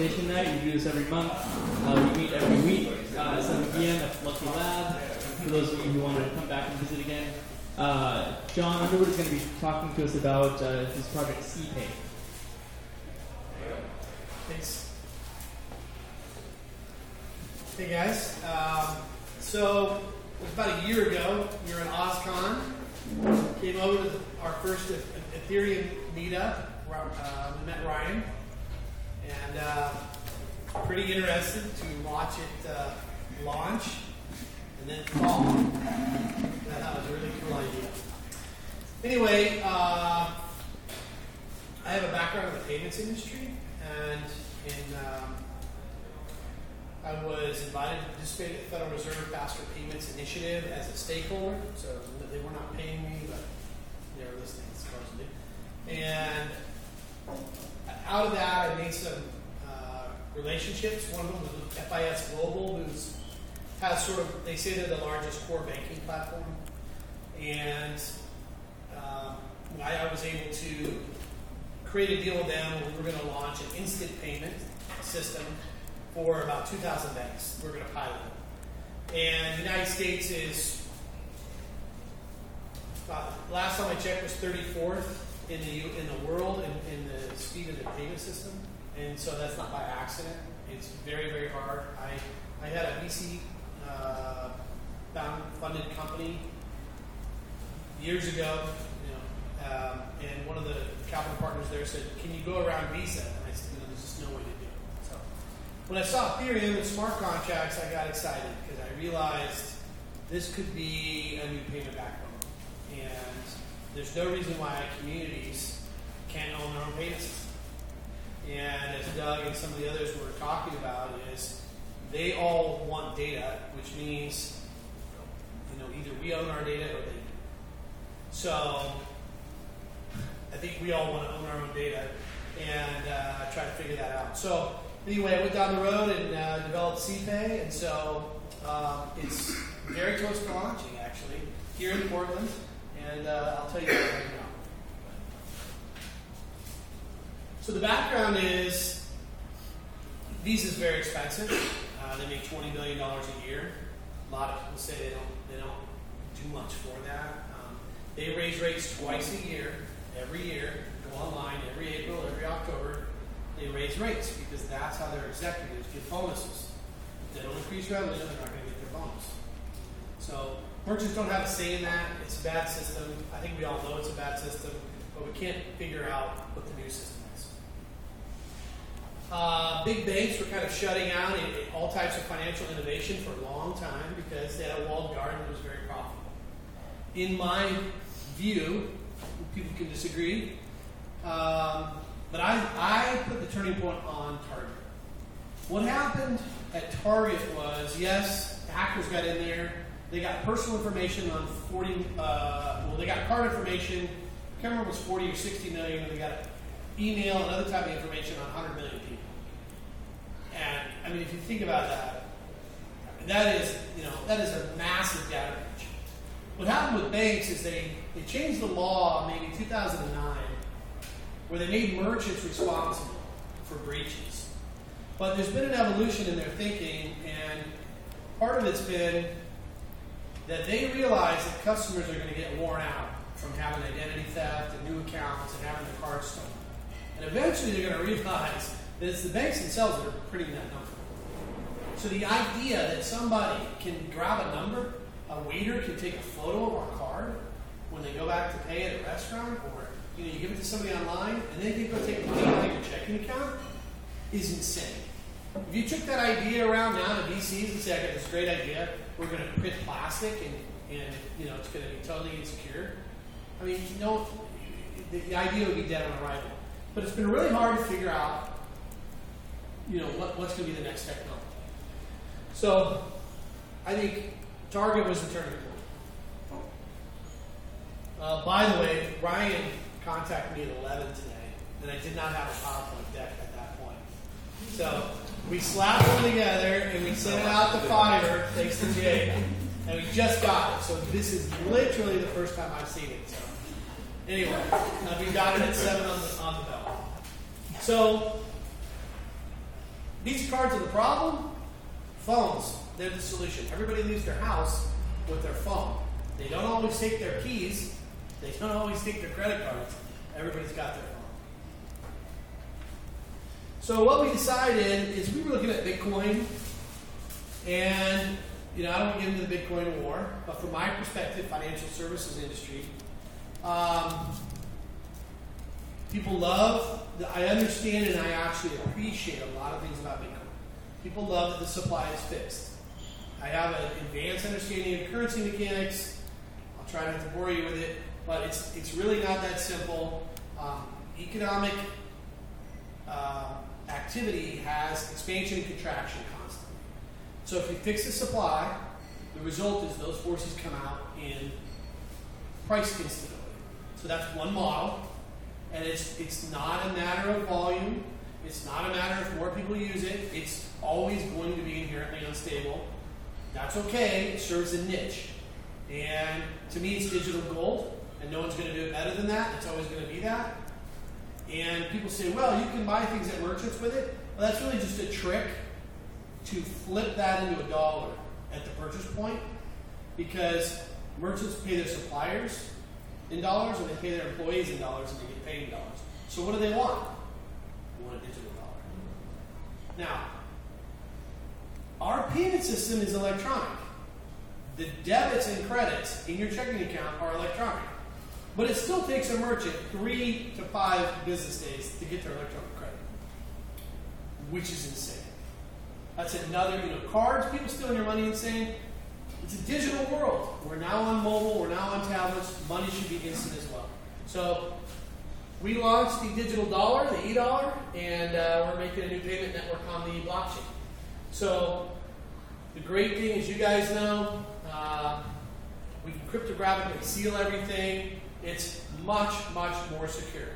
presentation night. We do this every month. We meet every week at 7 p.m. at Lucky Lab. For those of you who want to come back and visit again, John Underwood is going to be talking to us about his project cPay. Thanks. Hey guys. So it was about a year ago. We were in OzCon. Came over to our first Ethereum meetup. We met Ryan, and pretty interested to watch it launch and then fall. That was a really cool idea. Anyway, I have a background in the payments industry, and I was invited to participate in the Federal Reserve Faster Payments Initiative as a stakeholder. So they were not paying me, but they were listening supposedly. And out of that, I made some relationships. One of them was with FIS Global, who's has sort of, they say they're the largest core banking platform. And I was able to create a deal with them where we were going to launch an instant payment system for about 2,000 banks. We're going to pilot it. And the United States is, last time I checked, was 34th in the world in the speed of the payment system. And so that's not by accident. It's very, very hard. I had a VC funded company years ago, and one of the capital partners there said, "Can you go around Visa?" And I said, "No, there's just no way to do it." So when I saw Ethereum and smart contracts, I got excited because I realized this could be a new payment backbone, and there's no reason why communities can't own their own payment system. And as Doug and some of the others were talking about, is they all want data, which means either we own our data or they do. So I think we all want to own our own data and try to figure that out. So anyway, I went down the road and developed cPay, and so it's very close to launching actually here in Portland, and I'll tell you that right now. So the background is Visa is very expensive. They make $20 billion a year. A lot of people say they don't do much for that. They raise rates twice a year, every year. Go online every April, every October. They raise rates because that's how their executives get bonuses. If they don't increase revenue, they're not going to get their bonus. So merchants don't have a say in that. It's a bad system. I think we all know it's a bad system, but we can't figure out what the new system is. Big banks were kind of shutting out all types of financial innovation for a long time because they had a walled garden that was very profitable. In my view, people can disagree, but I put the turning point on Target. What happened at Target was, yes, hackers got in there. They got personal information on 40, they got card information, I can't remember if it was 40 or 60 million, and they got email and other type of information on 100 million people. And I mean, if you think about that, that is a massive data breach. What happened with banks is they changed the law maybe 2009 where they made merchants responsible for breaches. But there's been an evolution in their thinking, and part of it's been that they realize that customers are going to get worn out from having identity theft and new accounts and having their cards stolen. And eventually they're going to realize that it's the banks themselves that are printing that number. So the idea that somebody can grab a number, a waiter can take a photo of our card when they go back to pay at a restaurant, or you give it to somebody online, and they can go take money out of your checking account, is insane. If you took that idea around now to VCs and say, I got this great idea, we're going to print plastic and it's going to be totally insecure. I mean, the idea would be dead on arrival. But it's been really hard to figure out, what's going to be the next technology. So I think Target was the turning point. By the way, Ryan contacted me at 11 today, and I did not have a PowerPoint deck at that point. So we slapped them together, and we sent it out to Fiverr, thanks to Jay, and we just got it. So this is literally the first time I've seen it. So anyway, we got it at 7 on the bell. So These cards are the problem. Phones, they're the solution. Everybody leaves their house with their phone. They don't always take their keys. They don't always take their credit cards. Everybody's got their phone. So what we decided is we were looking at Bitcoin, and I don't want to get into the Bitcoin war, but from my perspective, financial services industry, people love, I understand and I actually appreciate a lot of things about Bitcoin. People love that the supply is fixed. I have an advanced understanding of currency mechanics. I'll try not to bore you with it, but it's really not that simple. Economic activity has expansion and contraction constantly. So if you fix the supply, the result is those forces come out in price instability. So that's one model, and it's not a matter of volume. It's not a matter of more people use it. It's always going to be inherently unstable. That's okay. It serves a niche. And to me, it's digital gold, and no one's going to do it better than that. It's always going to be that. And people say, well, you can buy things at merchants with it. Well, that's really just a trick to flip that into a dollar at the purchase point, because merchants pay their suppliers in dollars and they pay their employees in dollars and they get paid in dollars. So what do they want? They want a digital dollar. Now, our payment system is electronic. The debits and credits in your checking account are electronic. But it still takes a merchant 3 to 5 business days to get their electronic credit, which is insane. That's another, cards, people stealing your money insane. It's a digital world. We're now on mobile, we're now on tablets. Money should be instant as well. So we launched the digital dollar, the e-dollar, and we're making a new payment network on the blockchain. So the great thing, as you guys know, we can cryptographically seal everything. It's much, much more secure.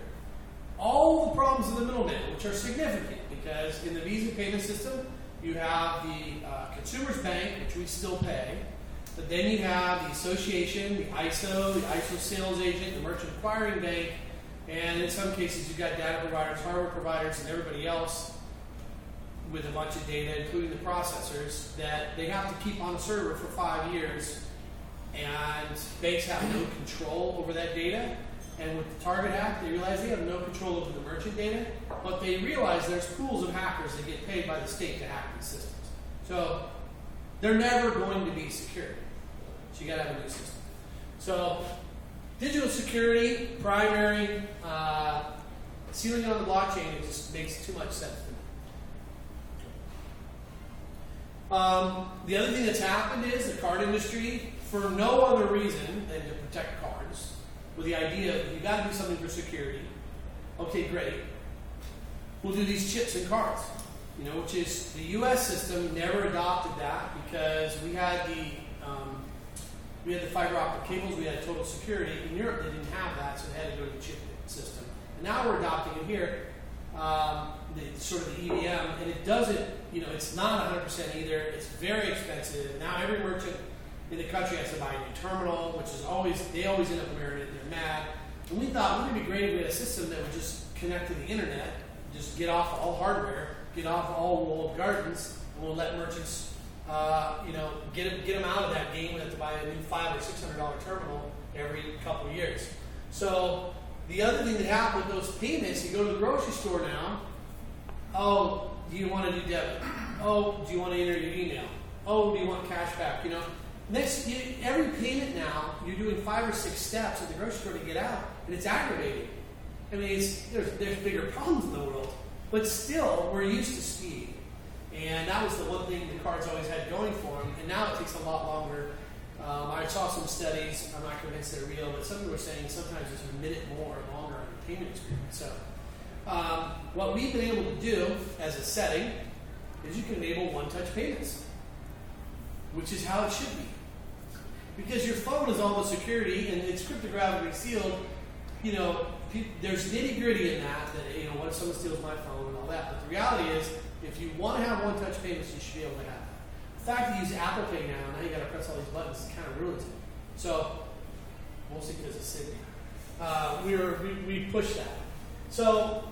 All the problems of the middleman, which are significant, because in the Visa payment system, you have the consumer's bank, which we still pay, but then you have the association, the ISO sales agent, the merchant acquiring bank, and in some cases you've got data providers, hardware providers, and everybody else with a bunch of data, including the processors, that they have to keep on a server for 5 years, and banks have no control over that data. And with the Target Act, they realize they have no control over the merchant data, but they realize there's pools of hackers that get paid by the state to hack these systems. So they're never going to be secure. So you got to have a new system. So digital security, primary, sealing on the blockchain, it just makes too much sense to me. The other thing that's happened is the card industry, for no other reason than to protect cards, with the idea of you got to do something for security. Okay, great. We'll do these chips in cards, which is the U.S. system never adopted that because we had the fiber optic cables, we had total security. In Europe, they didn't have that, so they had to go to the chip system. And now we're adopting it here, sort of the EVM, and it doesn't. It's not 100% either. It's very expensive. Now every merchant in the country has to buy a new terminal, which is they always end up wearing it, they're mad. And we thought, wouldn't it be great if we had a system that would just connect to the internet, just get off all hardware, get off all walled gardens, and we'll let merchants, get them out of that game and have to buy a new $500 or $600 terminal every couple of years. So the other thing that happened with those payments, you go to the grocery store now, oh, do you want to do debit? Oh, do you want to enter your email? Oh, do you want cash back? Every payment now, you're doing 5 or 6 steps at the grocery store to get out, and it's aggravating. I mean, there's bigger problems in the world, but still, we're used to speed. And that was the one thing the cards always had going for them, and now it takes a lot longer. I saw some studies, I'm not convinced they're real, but some people were saying sometimes it's a minute more or longer on the payment experience. So, what we've been able to do as a setting is you can enable one-touch payments, which is how it should be. Because your phone is all the security and it's cryptographically sealed, there's nitty-gritty in that, what if someone steals my phone and all that. But the reality is, if you want to have one-touch payments, you should be able to have that. The fact that you use Apple Pay now you got to press all these buttons, it kind of ruins it. So, mostly because of Sydney. We push that. So,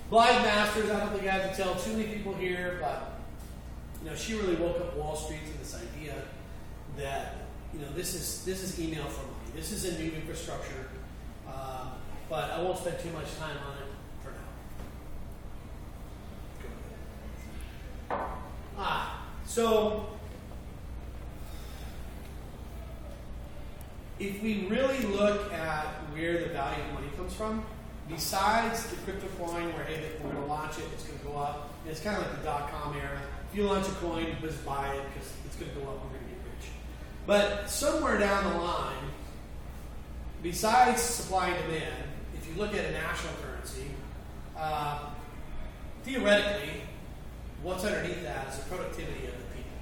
Blind Masters, I don't think I have to tell too many people here, but she really woke up Wall Street to this idea that this is email for money. This is a new infrastructure, but I won't spend too much time on it for now. So if we really look at where the value of money comes from, besides the crypto coin where, hey, we're going to launch it, it's going to go up, and it's kind of like the dot-com era. If you launch a coin, just buy it because it's going to go up, we're going to get rich. But somewhere down the line, besides supply and demand, if you look at a national currency, theoretically, what's underneath that is the productivity of the people.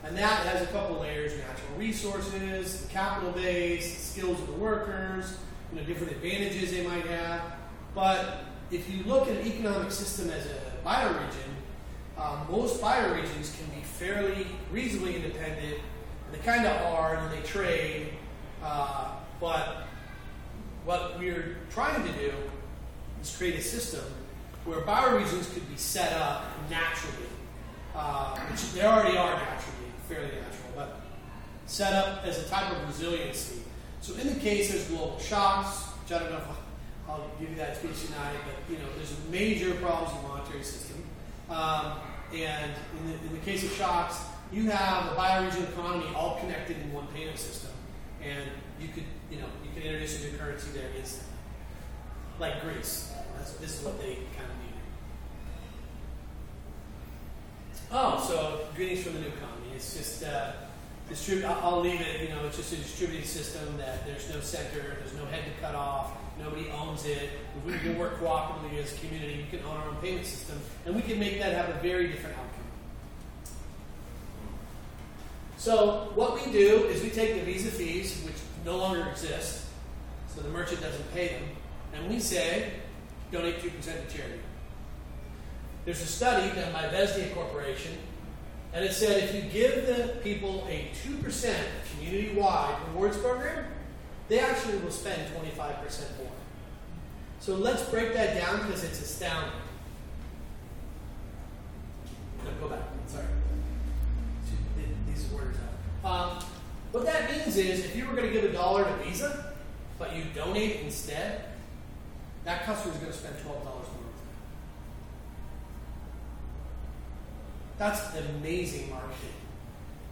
And that has a couple layers: natural resources, the capital base, the skills of the workers, different advantages they might have. But if you look at an economic system as a bioregion, most bioregions can be fairly reasonably independent, and they kind of are, and they trade. But what we're trying to do is create a system where bioregions could be set up naturally, which they already are naturally, fairly natural, but set up as a type of resiliency. So in the case there's global shocks, which I don't know if I'll give you that speech tonight, but there's major problems in the monetary system. And in the case of shocks, you have a bioregional economy all connected in one payment system, and you could introduce a new currency there instantly, like Greece. This is what they kind of needed. Oh, so greetings from the new economy. It's just I'll leave it. It's just a distributed system that there's no center, there's no head to cut off, nobody owns it. If we can work cooperatively as a community, we can own our own payment system, and we can make that have a very different outcome. So what we do is we take the Visa fees, which no longer exist, so the merchant doesn't pay them, and we say, donate 2% to charity. There's a study done by Vestia Corporation, and it said if you give the people a 2% community-wide rewards program, they actually will spend 25% more. So let's break that down because it's astounding. No, go back. Sorry. These words out. What that means is if you were going to give $1 to Visa, but you donate it instead, that customer is going to spend $12 more. That's amazing marketing.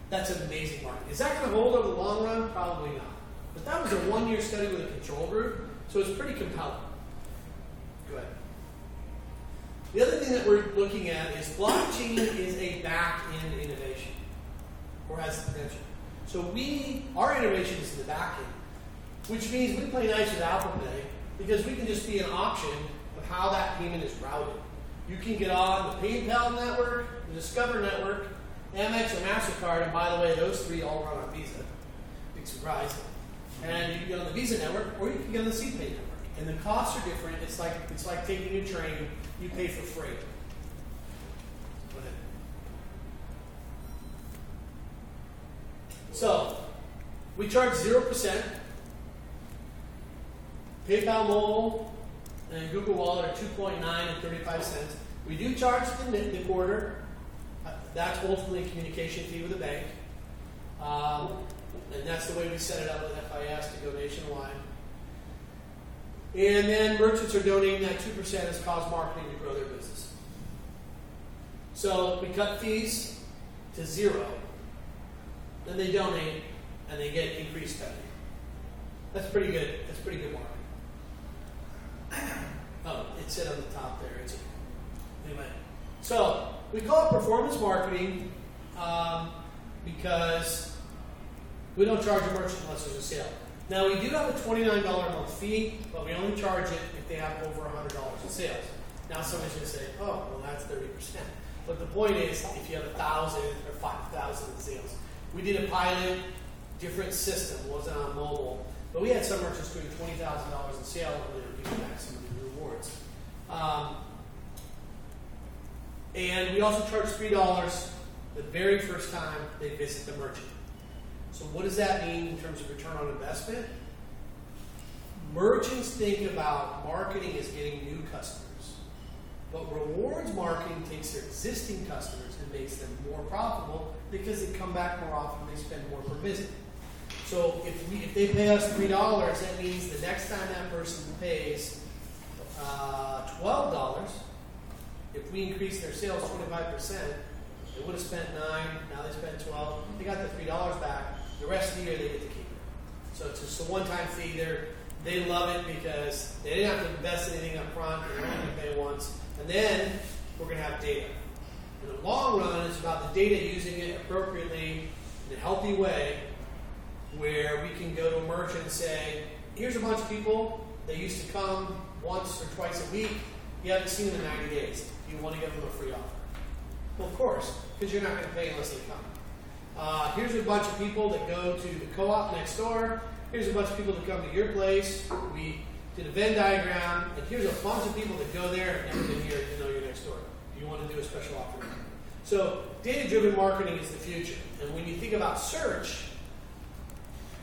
That's amazing marketing. Is that going to hold over the long run? Probably not. But that was a 1-year study with a control group, so it's pretty compelling. Go ahead. The other thing that we're looking at is blockchain is a back-end innovation, or has the potential. So our innovation is in the back-end, which means we play nice with Apple Pay because we can just be an option of how that payment is routed. You can get on the PayPal network, the Discover network, Amex or MasterCard, and by the way, those three all run on Visa. Big surprise. And you can get on the Visa network, or you can get on the cPay network. And the costs are different. It's like taking a train. You pay for freight. Go ahead. So, we charge 0%. PayPal Mobile and Google Wallet are 2.9 and 35 cents. We do charge the quarter. That's ultimately a communication fee with the bank. And that's the way we set it up with FIS to go nationwide. And then merchants are donating that 2% as cause marketing to grow their business. So we cut fees to 0. Then they donate and they get increased spending. That's pretty good. That's pretty good marketing. Oh, it said on the top there. Anyway, so we call it performance marketing because we don't charge a merchant unless there's a sale. Now, we do have a $29 a month fee, but we only charge it if they have over $100 in sales. Now, somebody's going to say, oh, well, that's 30%. But the point is, if you have 1,000 or 5,000 in sales. We did a pilot, different system, wasn't on mobile. But we had some merchants doing $20,000 in sales and they were giving back some of the rewards. And we also charge $3 the very first time they visit the merchant. So what does that mean in terms of return on investment? Merchants think about marketing as getting new customers. But rewards marketing takes their existing customers and makes them more profitable because they come back more often, they spend more per visit. So if they pay us $3, that means the next time that person pays $12, if we increase their sales 25%, they would have spent $9, now they spend $12, they got the $3 back, the rest of the year they get to keep it. So it's just a one-time fee. They love it because they didn't have to invest anything up front, they're only going to pay once, and then we're going to have data. In the long run, it's about the data, using it appropriately in a healthy way, where we can go to a merchant and say, here's a bunch of people, they used to come once or twice a week, you haven't seen them in 90 days, you want to give them a free offer? Well, of course, because you're not going to pay unless they come. Here's a bunch of people that go to the co-op next door, here's a bunch of people that come to your place, we did a Venn diagram, and here's a bunch of people that go there and never been here even though you're next door. You want to do a special offer. So data-driven marketing is the future. And when you think about search,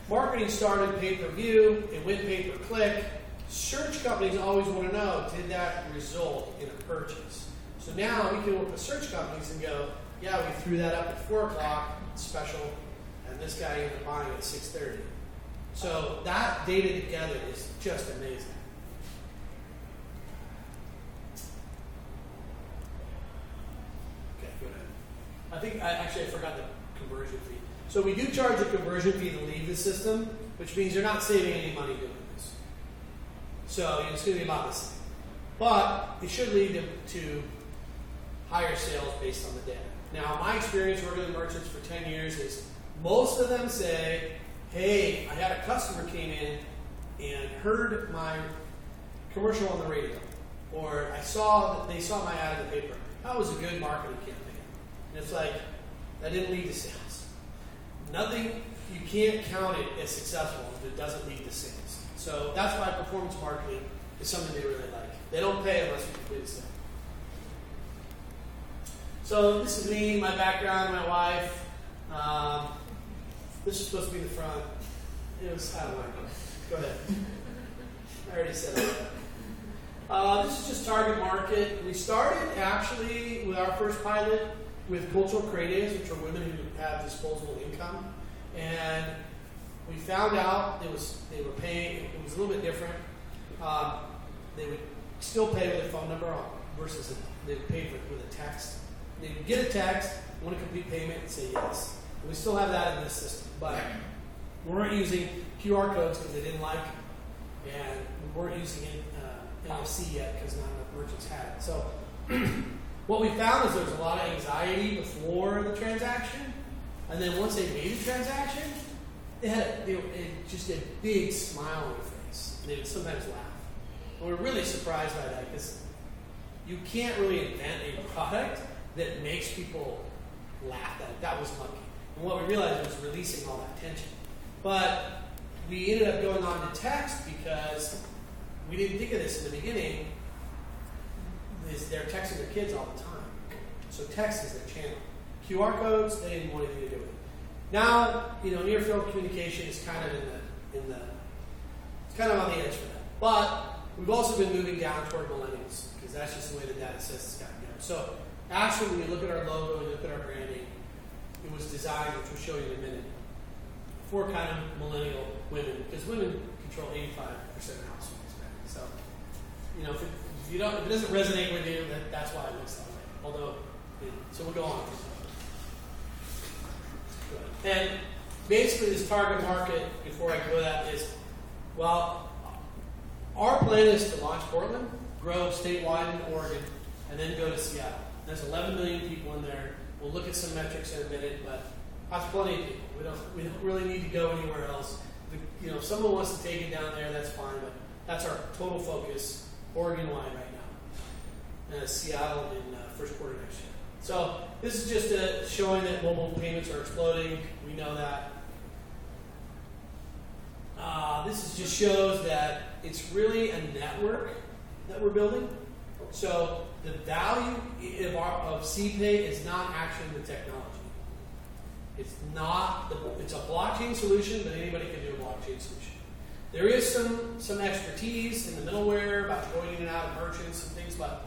marketing started pay-per-view, it went pay-per-click. Search companies always want to know, did that result in a purchase? So now we can work with search companies and go, yeah, we threw that up at 4 o'clock, it's special, and this guy ended up buying at 6:30. So that data together is just amazing. Okay, go ahead. I forgot the conversion fee. So we do charge a conversion fee to leave the system, which means you're not saving any money doing this. So it's going to be about the same. But it should lead to higher sales based on the data. Now, my experience working with merchants for 10 years is most of them say, hey, I had a customer came in and heard my commercial on the radio, or they saw my ad in the paper. That was a good marketing campaign. And it's like, that didn't lead to sales. Nothing, you can't count it as successful if it doesn't lead to sales. So that's why performance marketing is something they really like. They don't pay unless you complete a sale. So this is me, my background, my wife. This is supposed to be the front. It was, I don't know. Go ahead. I already said that. This is just target market. We started actually with our first pilot with cultural creatives, which are women who have disposable income. And we found out they were paying, it was a little bit different. They would still pay with a phone number versus they would pay with a text. They would get a text, want a complete payment, and say yes. And we still have that in this system, but we weren't using QR codes because they didn't like them, and we weren't using NFC yet because not enough merchants had it. So what we found is there was a lot of anxiety before the transaction, and then once they made the transaction, they had just a big smile on their face, and they would sometimes laugh. And we're really surprised by that because you can't really invent a product that makes people laugh. That was lucky. And what we realized was releasing all that tension. But we ended up going on to text because we didn't think of this in the beginning. They're texting their kids all the time. So text is their channel. QR codes, they didn't want anything to do with it. Now, near field communication is kind of it's kind of on the edge for that. But we've also been moving down toward millennials because that's just the way the data says it's got to go. So actually, when you look at our logo and look at our branding, it was designed, which we'll show you in a minute, for kind of millennial women, because women control 85% of household spending. So, if it doesn't resonate with you, that's why it looks that way. Although, so we'll go on. And basically, this target market, before I go that, is, well, our plan is to launch Portland, grow statewide in Oregon, and then go to Seattle. There's 11 million people in there. We'll look at some metrics in a minute, but that's plenty of people. We don't really need to go anywhere else. If someone wants to take it down there, that's fine, but that's our total focus, Oregon-wide right now. And Seattle in first quarter next year. So this is just showing that mobile payments are exploding. We know that. This just shows that it's really a network that we're building. So the value of cPay is not actually the technology. It's a blockchain solution, but anybody can do a blockchain solution. There is some expertise in the middleware about going in and out of merchants and things, but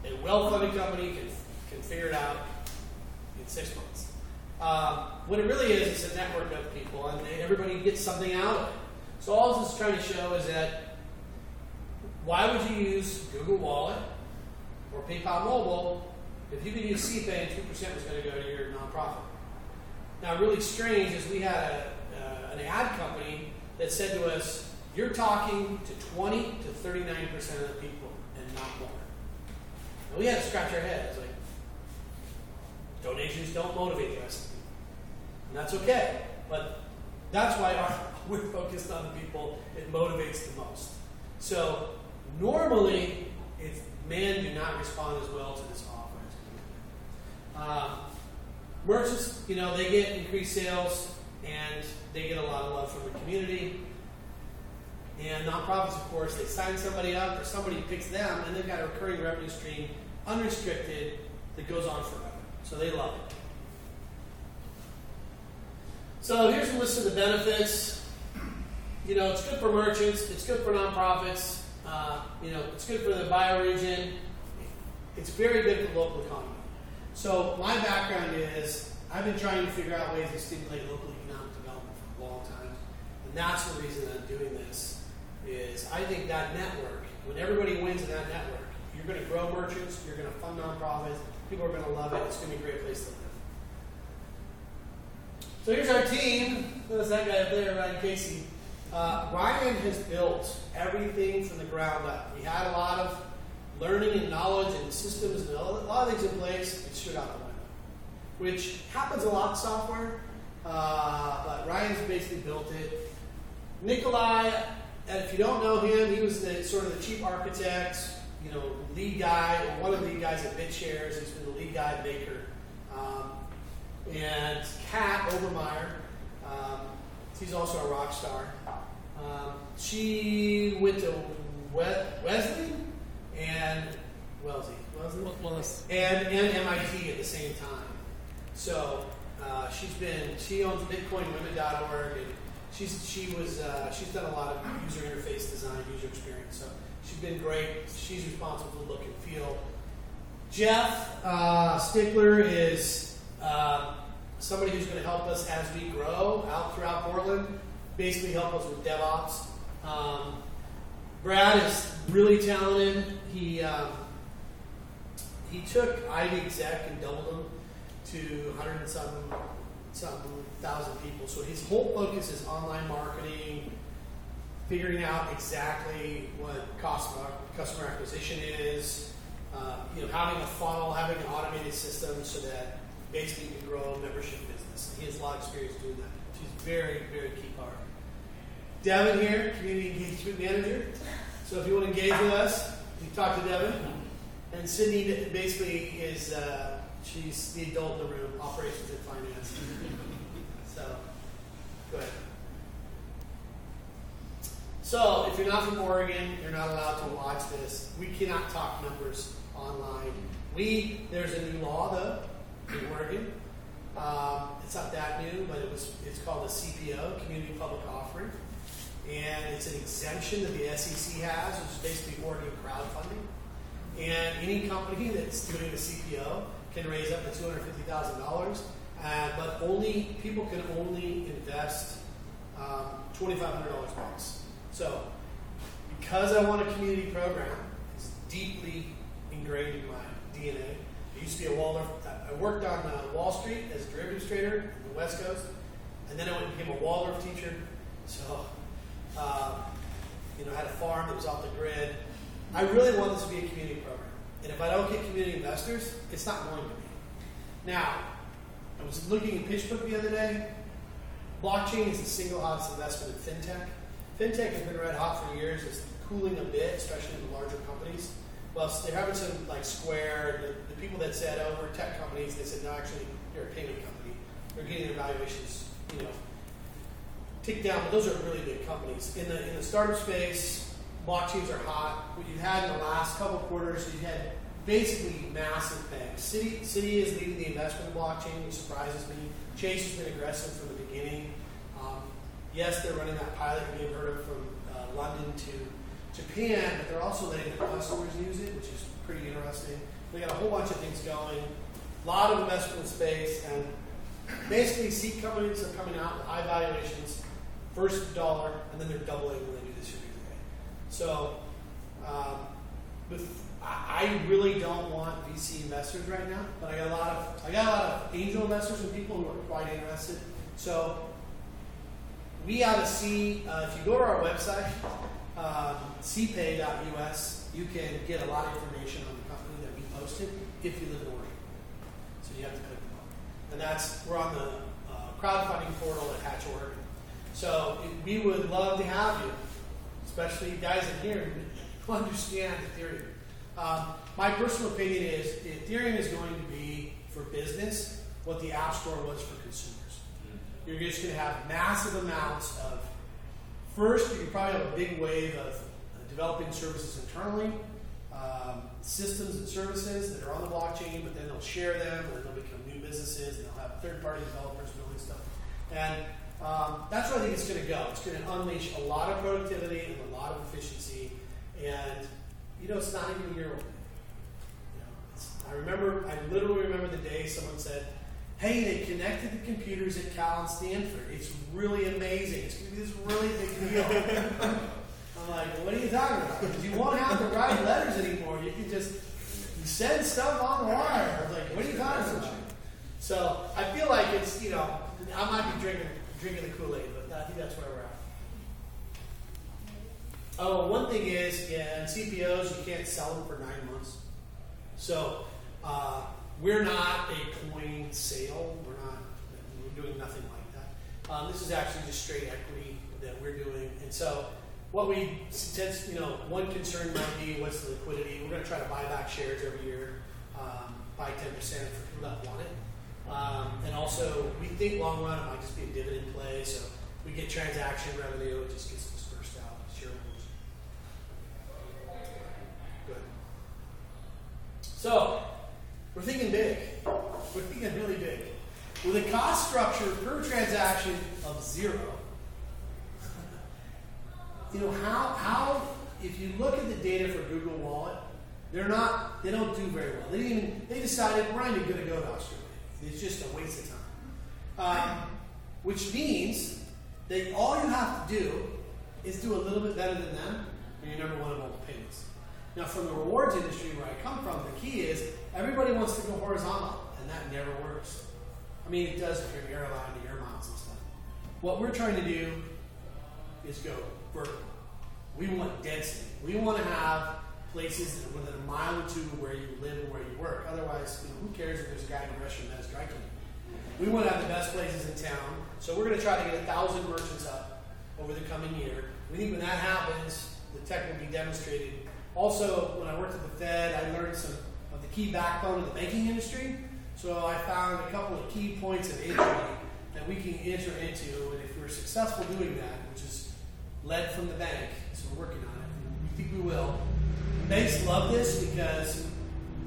A well-funded company can figure it out in 6 months. What it really is, it's a network of people, and everybody gets something out of it. So all this is trying to show is that why would you use Google Wallet or PayPal Mobile if you could use cPay and 2% was going to go to your nonprofit? Now, really strange is we had an ad company that said to us, you're talking to 20 to 39% of the people and not more. And we had to scratch our heads like, donations don't motivate the rest of the people. And that's okay. But that's why we're focused on the people it motivates the most. So normally, men do not respond as well to this offer. Merchants, they get increased sales and they get a lot of love from the community. And nonprofits, of course, they sign somebody up or somebody picks them and they've got a recurring revenue stream, unrestricted, that goes on forever. So they love it. So here's a list of the benefits. It's good for merchants, it's good for nonprofits, it's good for the bioregion. It's very good for the local economy. So my background is I've been trying to figure out ways to stimulate local economic development for a long time. And that's the reason that I'm doing this, is I think that network, when everybody wins in that network, you're going to grow merchants, you're going to fund nonprofits, people are going to love it, it's going to be a great place to live. So here's our team. There's that guy up there, Ryan Casey. Ryan has built everything from the ground up. We had a lot of learning and knowledge and systems and a lot of things in place. It's straight out the window, which happens a lot in software, but Ryan's basically built it. Nikolai, and if you don't know him, he was the sort of the chief architect, lead guy, or one of the lead guys at BitShares. He's been the lead guy at Baker. And Kat Obermeyer, she's also a rock star. She went to Wesley and and MIT at the same time. So she owns BitcoinWomen.org, and she's done a lot of user interface design, user experience. So she's been great. She's responsible for the look and feel. Jeff Stickler is somebody who's going to help us as we grow out throughout Portland, basically help us with DevOps. Brad is really talented. He took Ivy Exec and doubled them to 100 and something thousand people. So his whole focus is online marketing, figuring out exactly what customer acquisition is, having a funnel, having an automated system so that basically you can grow a membership business. He has a lot of experience doing that. She's very, very key part. Devin here, Community Engagement Manager. So if you want to engage with us, you talk to Devin. And Sydney basically is, she's the adult in the room, operations and finance. So, go ahead. So, if you're not from Oregon, you're not allowed to watch this. We cannot talk numbers online. There's a new law, though, in Oregon. It's not that new, but it's called a CPO, Community Public Offering. And it's an exemption that the SEC has, which is basically Oregon crowdfunding. And any company that's doing a CPO can raise up to $250,000, but people can only invest $2,500 max. So, because I want a community program, it's deeply ingrained in my DNA. I used to be I worked on Wall Street as a derivatives trader in the West Coast, and then I went and became a Waldorf teacher. So, I had a farm that was off the grid. I really want this to be a community program. And if I don't get community investors, it's not going to be. Now, I was looking at PitchBook the other day. Blockchain is the single hottest investment in fintech. Fintech has been red hot for years. It's cooling a bit, especially in the larger companies. Well, they're having some like Square, the people that said, oh, we're tech companies, they said, no, actually, you're a payment company. They're getting their valuations, tick down, but those are really big companies. In the startup space, blockchains are hot. What you had in the last couple of quarters, you had basically massive banks. Citi is leading the investment in blockchain, which surprises me. Chase has been aggressive from the beginning. Yes, they're running that pilot you may have heard of from London to Japan, but they're also letting their customers use it, which is pretty interesting. They got a whole bunch of things going, a lot of investment in space, and basically seed companies are coming out with high valuations, first dollar, and then they're doubling when they do this Series A. So I really don't want VC investors right now, but I got a lot of angel investors and people who are quite interested. So we have a C. If you go to our website, cPay.us, you can get a lot of information on the company that we posted if you live in Oregon. So you have to click them on. And we're on the crowdfunding portal at Hatch Oregon. So we would love to have you, especially guys in here who understand Ethereum. My personal opinion is Ethereum is going to be for business what the App Store was for consumers. You're just going to have massive amounts of, first, you probably have a big wave of developing services internally, systems and services that are on the blockchain, but then they'll share them, and then they'll become new businesses, and they'll have third-party developers building stuff. And that's where I think it's going to go. It's going to unleash a lot of productivity and a lot of efficiency, and it's not even a year old. I literally remember the day someone said, "Hey, they connected the computers at Cal and Stanford. It's really amazing. It's going to be this really big deal." I'm like, "What are you talking about? Because you won't have to write letters anymore. You can just send stuff on the wire." I was like, "What are you talking about?" So I feel like it's, I might be drinking the Kool-Aid, but I think that's where we're at. Oh, one thing is, in CPOs, you can't sell them for 9 months. So we're not a coin sale. We're doing nothing like that. This is actually just straight equity that we're doing. And so what one concern might be, what's the liquidity? We're going to try to buy back shares every year, buy 10% for people that want it. And also, we think long run it might just be a dividend play. So we get transaction revenue, it just gets dispersed out to shareholders. Good. So we're thinking big. We're thinking really big. With a cost structure per transaction of 0, how if you look at the data for Google Wallet, they don't do very well. They decided we're not even going to go to Australia. It's just a waste of time. Which means that all you have to do is do a little bit better than them, and you're number one in mobile payments. Now, from the rewards industry where I come from, the key is everybody wants to go horizontal, and that never works. I mean, it does if you're an airline to air miles and stuff. What we're trying to do is go vertical. We want density. We want to have places within a mile or two where you live and where you work. Otherwise, who cares if there's a guy in Gresham that has dry cleaning? We want to have the best places in town. So we're going to try to get 1,000 merchants up over the coming year. We think when that happens, the tech will be demonstrated. Also, when I worked at the Fed, I learned some of the key backbone of the banking industry. So I found a couple of key points of entry that we can enter into, and if we're successful doing that, which is led from the bank, so we're working on it, we think we will. Banks love this because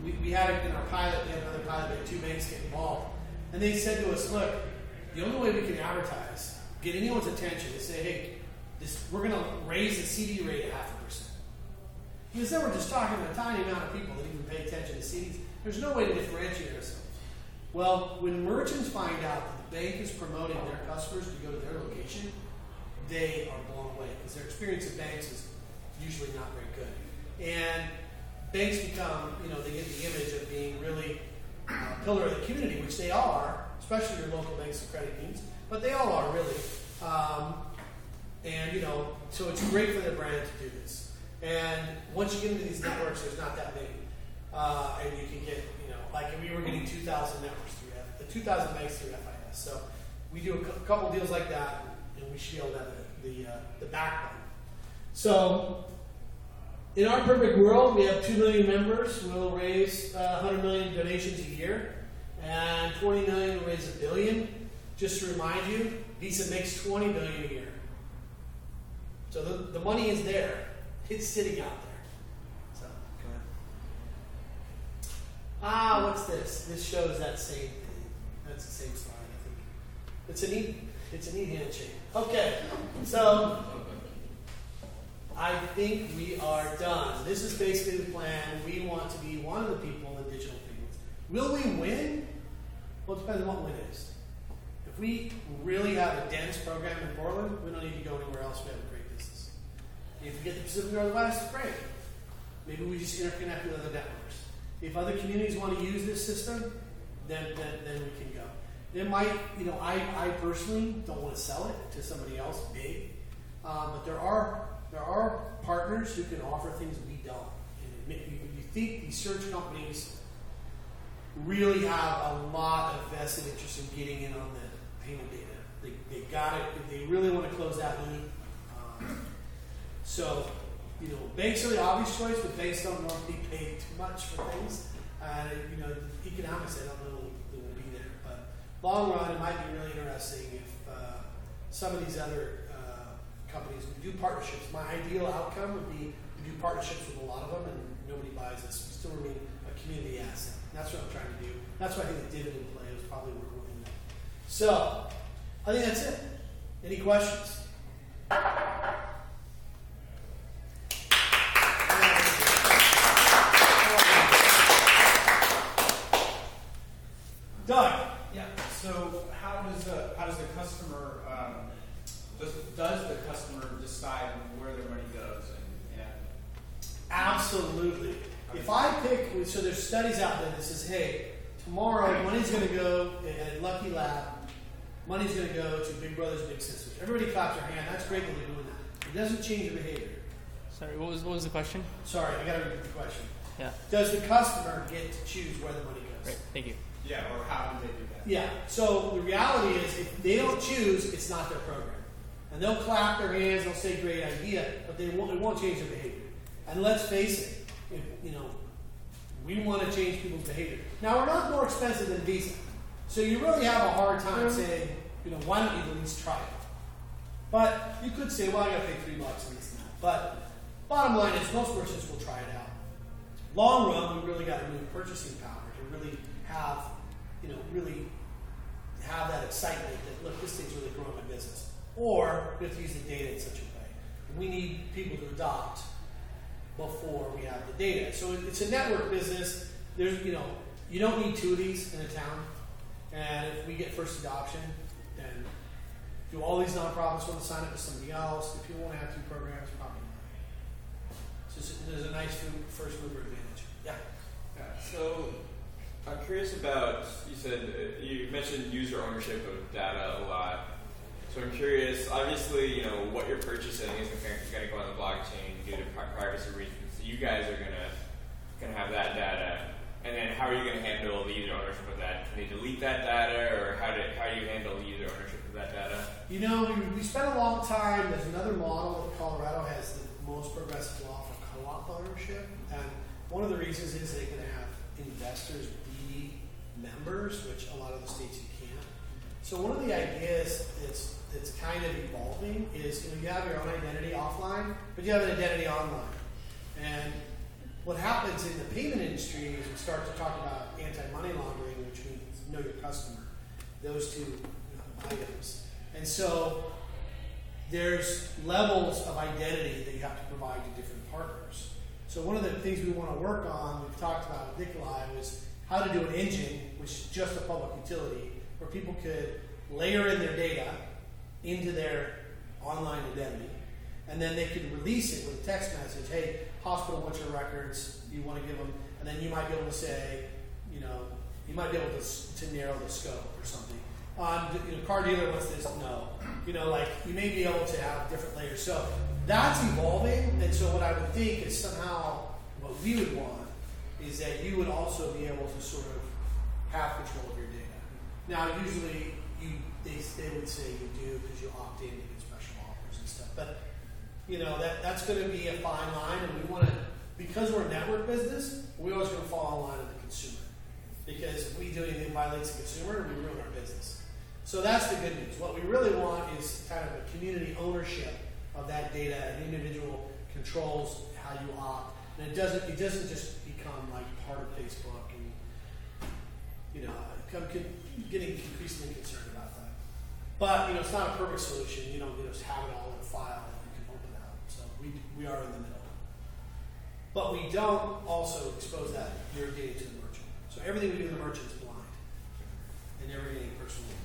we had it in our pilot, we had another pilot, we had 2 banks get involved. And they said to us, look, the only way we can advertise, get anyone's attention, is say, hey, we're going to raise the CD rate at 0.5%. Because then we're just talking to a tiny amount of people that even pay attention to CDs. There's no way to differentiate ourselves. Well, when merchants find out that the bank is promoting their customers to go to their location, they are blown away because their experience at banks is usually not very good. And banks become, they get the image of being really a pillar of the community, which they are, especially your local banks and credit unions, but they all are really. So it's great for their brand to do this. And once you get into these networks, there's not that many. And you can get, like we were getting 2,000 networks through 2,000 banks through FIS. So we do a couple deals like that, and we should be able to have the backbone. So in our perfect world, we have 2 million members. We'll raise 100 million donations a year, and 20 million will raise $1 billion. Just to remind you, Visa makes $20 billion a year. So the money is there. It's sitting out there. So go ahead. What's this? This shows that same thing. That's the same slide, I think. It's a neat handshake. Okay, so I think we are done. This is basically the plan. We want to be one of the people in digital payments. Will we win? Well, it depends on what win is. If we really have a dense program in Portland, we don't need to go anywhere else. We have a great business. If we get the Pacific Northwest, great. Maybe we just interconnect with other networks. If other communities want to use this system, then we can go. It might, I personally don't want to sell it to somebody else big, but there are partners who can offer things we don't. And you think these search companies really have a lot of vested interest in getting in on the payment data. They got it. They really want to close that loop. So, banks are the obvious choice, but banks don't normally pay too much for things. Economics, I don't know that will be there. But long run, it might be really interesting if some of these other companies do partnerships. My ideal outcome would be we do partnerships with a lot of them, and nobody buys us. We still remain a community asset. That's what I'm trying to do. That's why I think the dividend play is probably where we're going. So, I think that's it. Any questions? Doug. Yeah. So how does the customer does the customer decide where their money goes and Absolutely. If I pick, so there's studies out there that says, hey, tomorrow money's going to go at Lucky Lab. Money's going to go to Big Brothers Big Sisters. Everybody claps their hand. That's great that they're doing that. It doesn't change your behavior. Sorry, what was the question? Sorry, I got to repeat the question. Yeah. Does the customer get to choose where the money goes? Right. Thank you. yeah, or how do they do that? Yeah. So the reality is, if they don't choose, it's not their program. And they'll clap their hands, they'll say great idea, but it won't change their behavior. And let's face it, we want to change people's behavior. Now, we're not more expensive than Visa. So you really have a hard time saying, why don't you at least try it? But you could say, well, I got to pay $3 on this now. But bottom line is, most merchants will try it out. Long run, we really got to move purchasing power to really have that excitement that, look, this thing's really growing my business. Or we have to use the data in such a way. We need people to adopt before we have the data. So it's a network business. There's, you don't need two of these in a town. And if we get first adoption, then do all these nonprofits want to sign up with somebody else? If people want to have two programs, probably not. So there's a nice first mover advantage. Yeah. So I'm curious about, you mentioned user ownership of data a lot. So I'm curious, obviously, what you're purchasing is going to go on the blockchain due to privacy reasons. So you guys are going to have that data. And then how are you going to handle the user ownership of that? Can they delete that data, or how do you handle the user ownership of that data? We spent a long time. There's another model that Colorado has the most progressive law for co-op ownership. And one of the reasons is they can have investors be members, which a lot of the states you can't. So one of the ideas that's kind of evolving is you have your own identity offline, but you have an identity online. And what happens in the payment industry is we start to talk about anti-money laundering, which means know your customer, those two items. And so there's levels of identity that you have to provide to different partners. So one of the things we want to work on, we've talked about with Nikolai, was how to do an engine, which is just a public utility, where people could layer in their data into their online identity, and then they could release it with a text message, hey, hospital wants your records, you want to give them, and then you might be able to say, you might be able to narrow the scope or something. Car dealer wants this, no. You may be able to have different layers. So that's evolving, and so what I would think is somehow what we would want is that you would also be able to sort of have control of your data. Now, usually they would say you do because you opt in to get special offers and stuff, but that's going to be a fine line, and we want to, because we're a network business, we always going to fall in line with the consumer. Because if we do anything that violates the consumer, we ruin our business. So that's the good news. What we really want is kind of a community ownership of that data, and individual controls how you opt. And it doesn't just become like part of Facebook, and getting increasingly concerned about that. But it's not a perfect solution. You don't just have it all in a file and you can open it out. So We are in the middle. But we don't also expose that irrigating to the merchant. So everything we do to the merchant is blind. And never getting personally.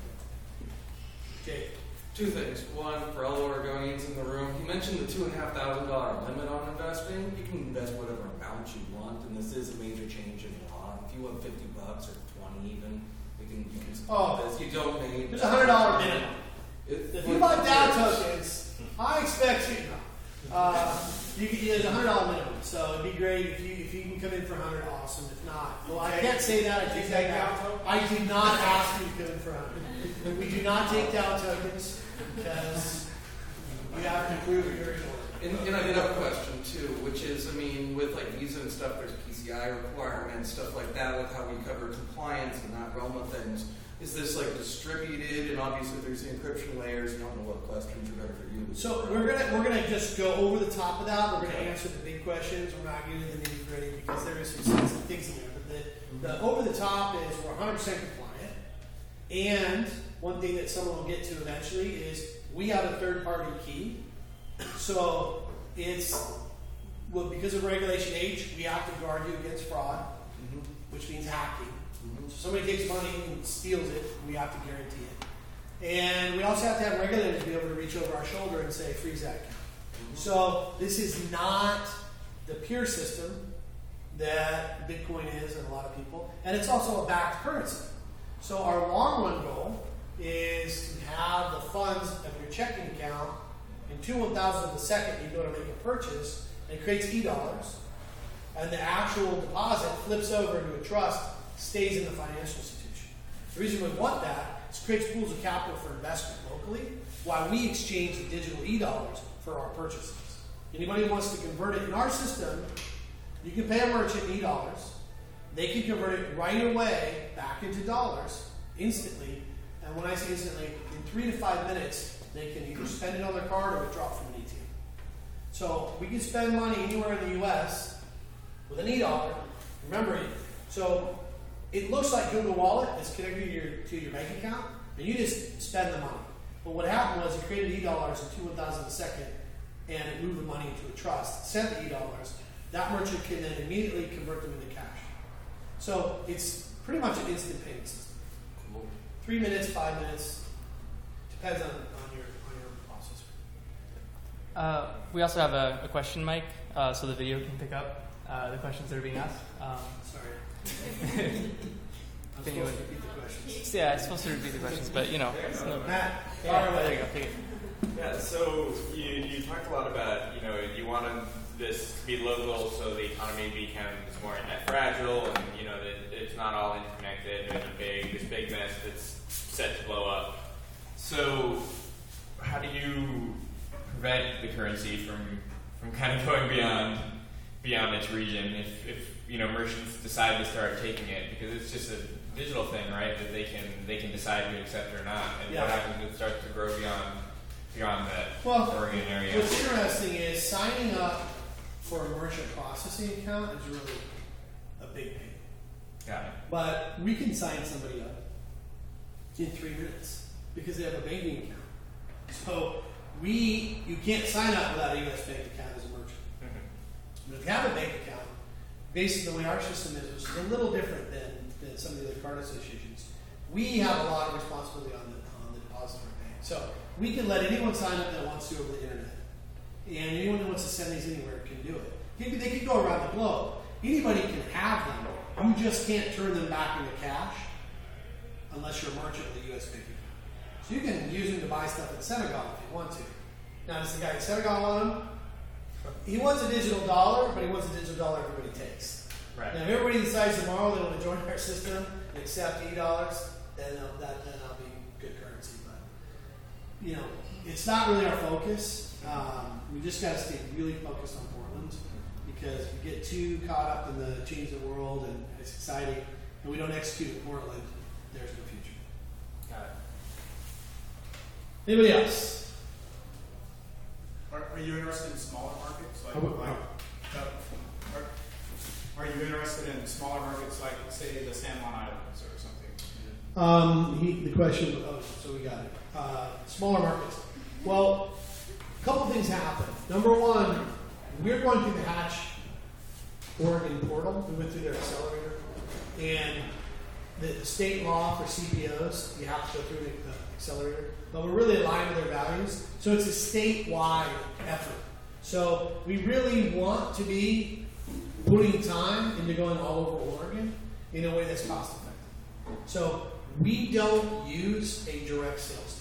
Jake. Two things. One, for all Oregonians in the room, he mentioned the $2,500 limit on investing. You can invest whatever amount you want, and this is a major change in law. If you want $50 or 20 even, you can support this. You don't need. There's a $100 minimum. If you buy DAO tokens, I expect you. There's a $100 minimum, so it'd be great if you can come in for $100. Awesome. If not, well, I can't say that. I take that out. I do not ask you to come in for $100. We do not take DAO tokens because you have to prove you're in order. And I did have a question too, which is, I mean, with like Visa and stuff, there's PCI requirements, stuff like that, with how we cover compliance and that realm of things. Is this like distributed? And obviously, there's the encryption layers. I don't know what questions are better for you. So we're gonna just go over the top of that. We're gonna answer the big questions. We're not getting into the nitty gritty because there is some sensitive things in there. But the over the top is we're 100% compliant. And one thing that someone will get to eventually is we have a third-party key. So it's because of Regulation H, we have to guard you against fraud, which means hacking. So somebody takes money and steals it, we have to guarantee it. And we also have to have regulators be able to reach over our shoulder and say, freeze that account. So this is not the peer system that Bitcoin is and a lot of people. And it's also a backed currency. So our long run goal is to have the funds of your checking account in 2/1000 of a second you go to make a purchase, and it creates e-dollars. And the actual deposit flips over into a trust, stays in the financial institution. The reason we want that is it creates pools of capital for investment locally, while we exchange the digital e-dollars for our purchases. Anybody who wants to convert it in our system, you can pay a merchant e-dollars. They can convert it right away back into dollars instantly. And when I say instantly, in 3 to 5 minutes, they can either spend it on their card or withdraw from an ATM. So we can spend money anywhere in the U.S. with an e-dollar. Remember, so it looks like Google Wallet is connected to your bank account, and you just spend the money. But what happened was it created e-dollars in 2/1000 of a second, and it moved the money into a trust, sent the e-dollars. That merchant can then immediately convert them into cash. So it's pretty much an instant payment system. 3 minutes, 5 minutes, depends on your processor. We also have a question mic, so the video can pick up the questions that are being asked. Sorry. I'm supposed to repeat the questions. Yeah, it's supposed to repeat the questions, but you know. Matt, Yeah, there you go. Take it. Yeah, so you talked a lot about, you want this to be local so the economy becomes more net fragile, and that it's not all interconnected and this big mess that's set to blow up. So how do you prevent the currency from kind of going beyond its region if merchants decide to start taking it, because it's just a digital thing, right? That they can decide to accept or not. And what happens if it starts to grow beyond that Oregon area? What's interesting is signing up for a merchant processing account is really a big pain. Got it. But we can sign somebody up in 3 minutes because they have a banking account. So you can't sign up without a U.S. bank account as a merchant. But if you have a bank account, based on the way our system is, which is a little different than some of the other card associations, we have a lot of responsibility on the depository bank. So we can let anyone sign up that wants to over the internet. And anyone who wants to send these anywhere can do it. They can go around the globe. Anybody can have them. You just can't turn them back into cash unless you're a merchant with a U.S. bank account. So you can use them to buy stuff in Senegal if you want to. Now, does the guy in Senegal want them? He wants a digital dollar, but he wants a digital dollar everybody takes. Right. Now, if everybody decides tomorrow they want to join our system and accept e-dollars, then that'll be good currency. But it's not really our focus. We just got to stay really focused on Portland, because if we get too caught up in the change of the world and it's exciting, and we don't execute in Portland, there's no future. Got it. Anybody else? Are you interested in smaller markets? Are you interested in smaller markets like, say, the San Juan Islands or something? The question. Oh, so we got it. Smaller markets. Well, a couple things happen. Number one, we're going through the Hatch Oregon portal. We went through their accelerator. And the state law for CPOs, you have to go through the accelerator. But we're really aligned with their values. So it's a statewide effort. So we really want to be putting time into going all over Oregon in a way that's cost effective. So we don't use a direct sales team.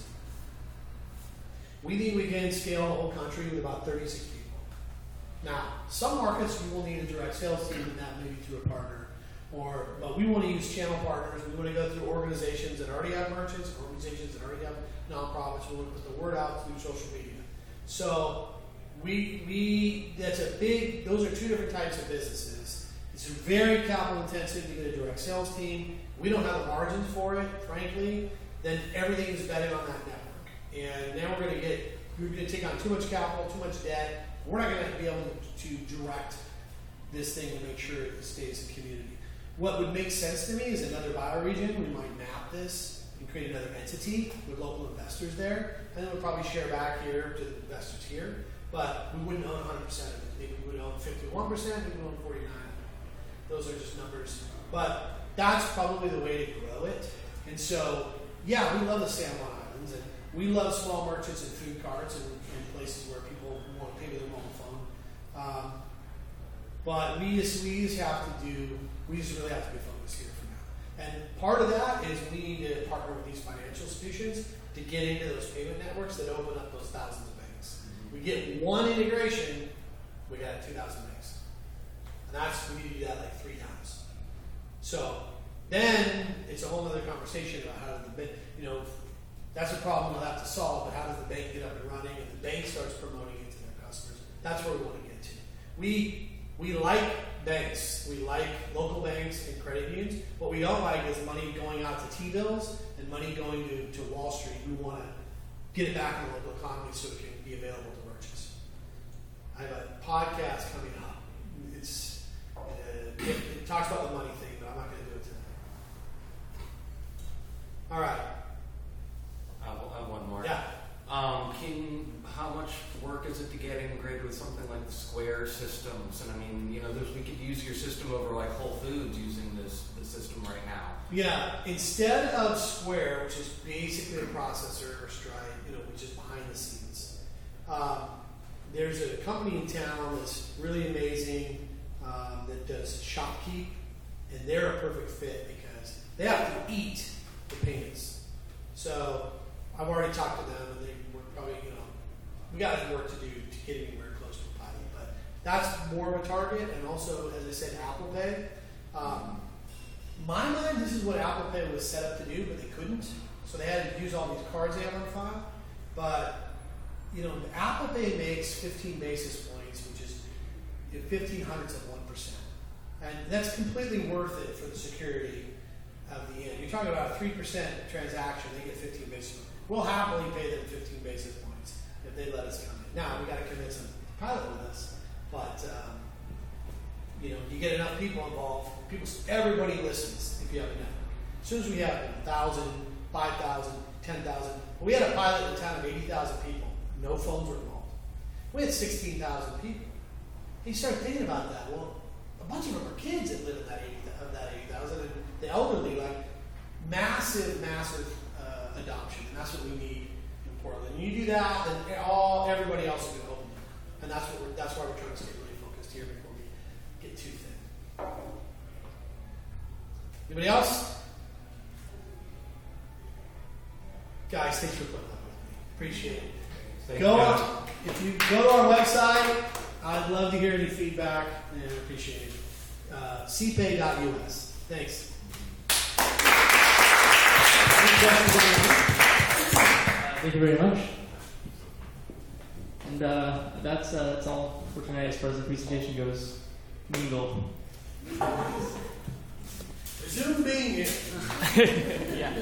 We think we can scale the whole country with about 36 people. Now, some markets we will need a direct sales team, and that maybe through a partner. But we want to use channel partners. We want to go through organizations that already have merchants, organizations that already have nonprofits. We want to put the word out through social media. So those are two different types of businesses. It's very capital intensive to get a direct sales team. We don't have the margins for it, frankly. Then everything is betting on that network. And now we're going to take on too much capital, too much debt. We're not going to be able to direct this thing to make sure it stays in community. What would make sense to me is another bioregion. We might map this and create another entity with local investors there. And then we'll probably share back here to the investors here. But we wouldn't own 100% of it. Maybe we would own 51%, maybe we would own 49%. Those are just numbers. But that's probably the way to grow it. And so, yeah, we love the San Juan Islands. And we love small merchants and food carts and places where people want to pay with their mobile phone. But we just really have to be focused here for now. And part of that is we need to partner with these financial institutions to get into those payment networks that open up those thousands of banks. We get one integration, we got 2,000 banks. And we need to do that like 3 times. So then it's a whole other conversation about how does the bank, that's a problem we'll have to solve, but how does the bank get up and running and the bank starts promoting it to their customers? That's where we want to get to. We like banks. We like local banks and credit unions. What we don't like is money going out to T-bills and money going to Wall Street. We want to get it back in the local economy so it can be available to merchants. I have a podcast coming up. It talks about the money thing, but I'm not going to do it today. All right. I'll have one more. Yeah. How much work is it to get integrated with something like the Square systems? And I mean, we could use your system over like Whole Foods using the system right now. Yeah. Instead of Square, which is basically a processor, or Stripe, which is behind the scenes, there's a company in town that's really amazing that does ShopKeep, and they're a perfect fit because they have to eat the payments. So I've already talked to them, and we're probably, we got some work to do to get anywhere close to a pilot. But that's more of a target, and also, as I said, Apple Pay. My mind, this is what Apple Pay was set up to do, but they couldn't. So they had to use all these cards they have on file. But, Apple Pay makes 15 basis points, which is 0.15 of 1%. And that's completely worth it for the security of the end. You're talking about a 3% transaction, they get 15 basis points. We'll happily pay them 15 basis points if they let us come in. Now, we got to convince them to pilot with us, but you get enough people involved, everybody listens if you have a network. As soon as we have 1,000, 5,000, 10,000, we had a pilot in a town of 80,000 people. No phones were involved. We had 16,000 people. You start thinking about that. Well, a bunch of them are kids that live in that 80,000, and the elderly, like massive adoption, and that's what we need in Portland. And you do that, then everybody else will be open, and that's why we're trying to stay really focused here before we get too thin. Anybody else? Guys, thanks for putting up with me. Appreciate it. If you go to our website, I'd love to hear any feedback and appreciate it. cPay.us. Thanks. Thank you very much. And that's all for tonight as far as the presentation goes. Mingle. Resume being here. Yeah.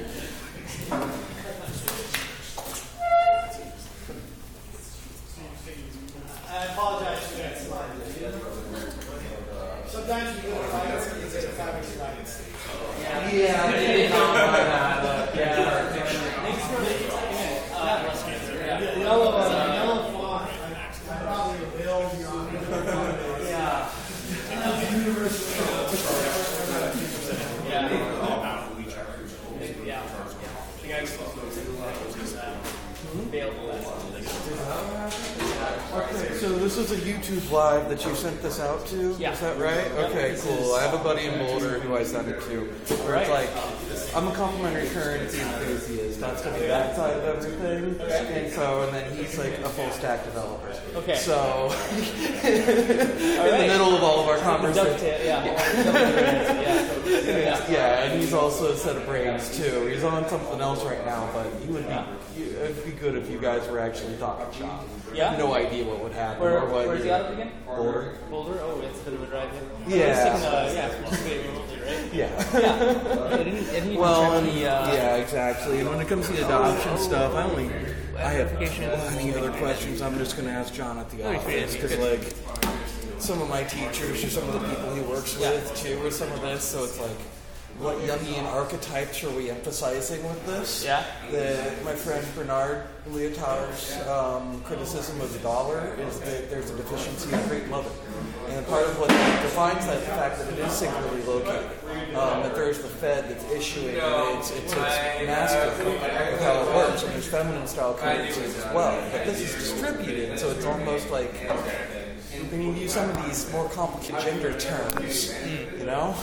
I apologize for that slide. Sometimes we go to fire and it's a fabric slide. Yeah, I didn't know about that. The yellow font. guys available as Okay, so this is a YouTube live that you sent this out to? Yeah. Is that right? Yep, Okay, this cool. is- I have a buddy in Boulder who I sent it to. Where Right. it's like, I'm a complimentary currency enthusiast. That's going to be that side of everything. And then he's like a full stack developer. Okay. So, in the middle of all of our conversations. Yeah, and he's also a set of brains too. He's on something else right now, but it'd be good if you guys were actually talking shop. Yeah? I have no idea what would happen. or what Where's he out of again? Boulder. Boulder? Oh, it's a bit of a drive in. Yeah. Participate remotely, right? Yeah. Yeah. And he Well, checked and, the, yeah, exactly. And when it comes to the adoption stuff, I have plenty other questions. I'm just going to ask John at the office because, like, some of my teachers or some of the people he works with too, or some of this. So it's like, what Jungian archetypes are we emphasizing with this? Yeah. My friend Bernard Leotard's criticism of the dollar is that there's a deficiency of great loving. And part of what defines that is the fact that it is singularly located. That there's the Fed that's issuing, and it's masculine of how it works, and there's feminine style currencies as well. But this is distributed, so it's almost like when you use some of these more complicated gender terms, you know?